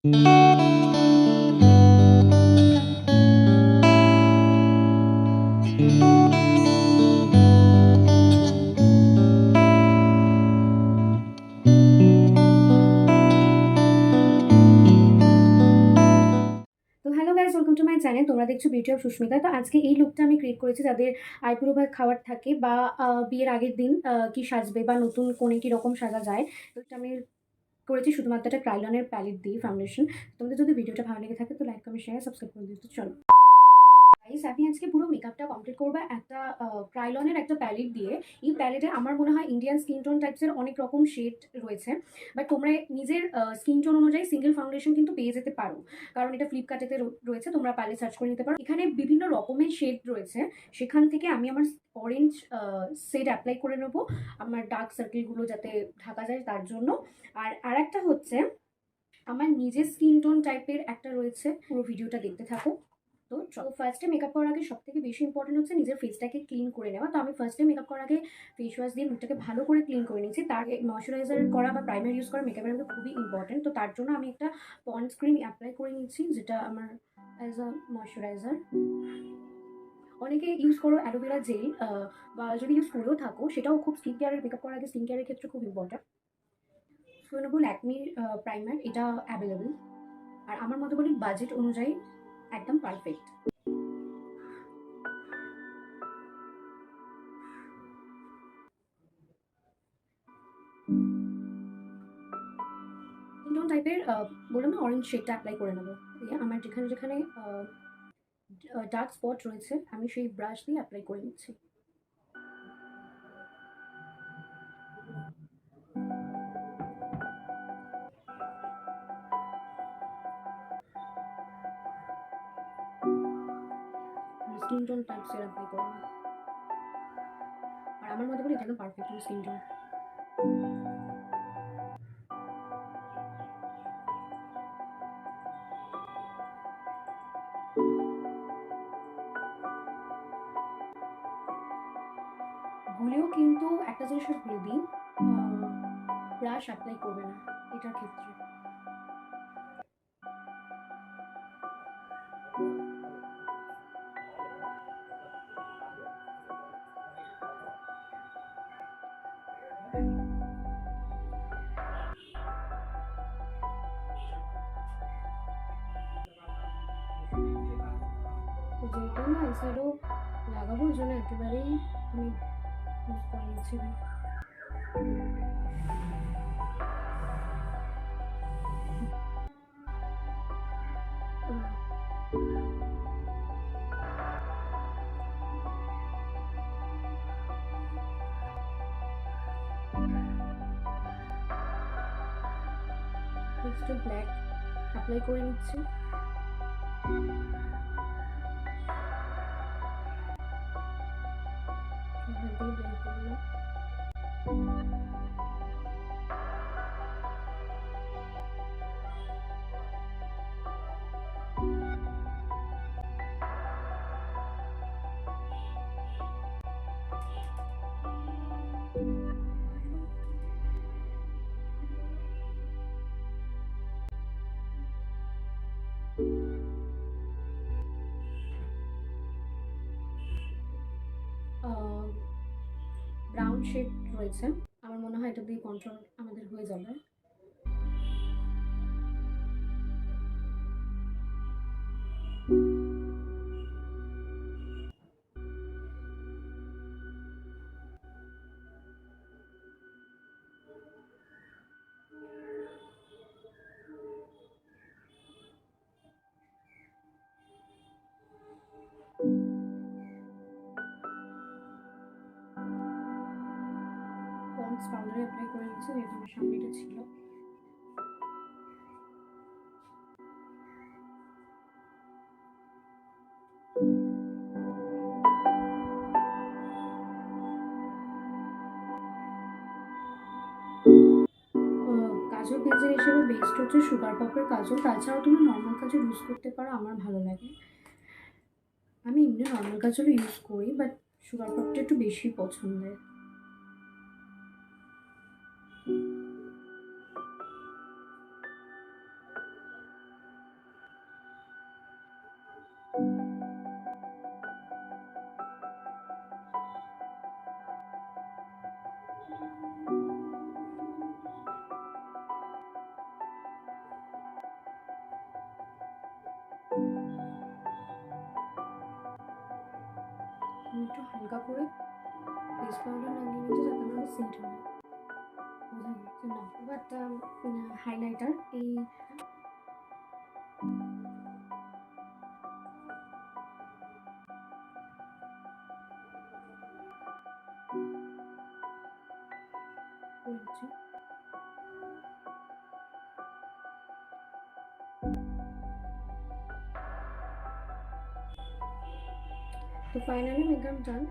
Hello guys, welcome to my channel. তোমরা দেখছো beauty of Susmita. তো আজকে এই লুকটা আমি ক্রিয়েট করেছি যাদের আইবুড়ো ভাত খাওয়ার থাকে বা বিয়ের আগের দিন কি সাজবে বা নতুন কোণে কীরকম সাজা যায়। তো এটা আমি করেছি শুধুমাত্র একটা ক্রাইলনের প্যালেট দিয়ে ফাউন্ডেশন। তোমাদের যদি ভিডিওটা ভালো লেগে থাকে তো লাইক, কমেন্ট, শেয়ার, সাবস্ক্রাইব করে দিতে চলো। গাইস, আমি আজকে পুরো মেকআপটা কমপ্লিট করবো একটা ক্রাইলনের একটা প্যালেট দিয়ে। এই প্যালেটে আমার মনে হয় ইন্ডিয়ান স্কিন টোন টাইপসের অনেক রকম শেড রয়েছে, বাট তোমরা নিজের স্কিন টোন অনুযায়ী সিঙ্গেল ফাউন্ডেশন কিন্তু পেয়ে যেতে পারো, কারণ এটা ফ্লিপকার্টেতে রয়েছে। তোমরা প্যালেট সার্চ করে নিতে পারো। এখানে বিভিন্ন রকমের শেড রয়েছে, সেখান থেকে আমি আমার অরেঞ্জ শেড অ্যাপ্লাই করে নেবো আমার ডার্ক সার্কেলগুলো যাতে ঢাকা যায় তার জন্য। আর একটা হচ্ছে আমার নিজের স্কিন টোন টাইপের একটা রয়েছে। পুরো ভিডিওটা দেখতে থাকো। তো ফার্স্টে মেকআপ করার আগে সবথেকে বেশি ইম্পর্টেন্ট হচ্ছে নিজের ফেসটাকে ক্লিন করে নেওয়া। তো আমি ফার্স্টে মেকআপ করার আগে ফেস ওয়াশ দিয়ে মুখটাকে ভালো করে ক্লিন করে নিয়েছি। তার ময়শ্চারাইজার করা বা প্রাইমার ইউজ করা মেকআপের মধ্যে খুবই ইম্পর্টেন্ট। তো তার জন্য আমি একটা পন্ডস ক্রিম অ্যাপ্লাই করে নিচ্ছি, যেটা আমার অ্যাজ আ ময়শ্চারাইজার। অনেকে ইউজ করো অ্যালোভেরা জেল, বা যদি ইউজ করেও থাকো সেটাও খুব স্কিন কেয়ারের মেকআপ করার আগে স্কিন কেয়ারের ক্ষেত্রে খুব ইম্পর্টেন্ট। সুইনেবল ল্যাকমির প্রাইমার, এটা অ্যাভেলেবেল। আর আমার মতো বলি বাজেট অনুযায়ী একদম পারফেক্ট। টোন টাইপের বললাম না, অরেঞ্জ শেডটা অ্যাপ্লাই করে নেবো। আমার যেখানে যেখানে ডার্ক স্পট রয়েছে আমি সেই ব্রাশ দিয়ে অ্যাপ্লাই করে নিচ্ছি। স্কিন টোন টাইপসের অ্যাপ্লাই করে নিই। আর আমার মধ্যে বলি এটা একদম পারফেক্ট স্কিন টোন। ভুলেও কিন্তু একটা জিনিস ভুলে দিই, ব্রাশ অ্যাপ্লাই করবে না এটার ক্ষেত্রে। তো যেহেতু না এই সাইডও লাগাবো, ওই জন্য একেবারেই আমি ইউজ করে নিচ্ছি। নেক্সট ব্ল্যাক অ্যাপ্লাই করে নিচ্ছি। দিয়ে ব্লেন্ড করলাম। ব্রাউন শেড রয়েছে, আমার মনে হয় এটা দিয়ে কন্ট্রোল আমাদের হয়ে যাবে। পন্ডস পাউডার অ্যাপ্লাই করে নিচ্ছি, যেহেতু আমার সামনে এটা ছিল। কাজল পেন্সিল হিসেবে বেস্ট হচ্ছে সুগার পপের কাজল। তাছাড়াও তুমি নর্মাল কাজল ইউজ করতে পারো, আমার ভালো লাগে। আমি এমনি নর্মাল কাজলও ইউজ করি, বাট সুগার পপটা একটু বেশি পছন্দের। একটু হালকা করে ফেস পাউডার লাগিয়ে নিতে, যাতে আমার সেট হয়, বোঝা যাচ্ছে না। বাট হাইলাইটার এই করেছি। তো ফাইনালি মেকআপ ডান।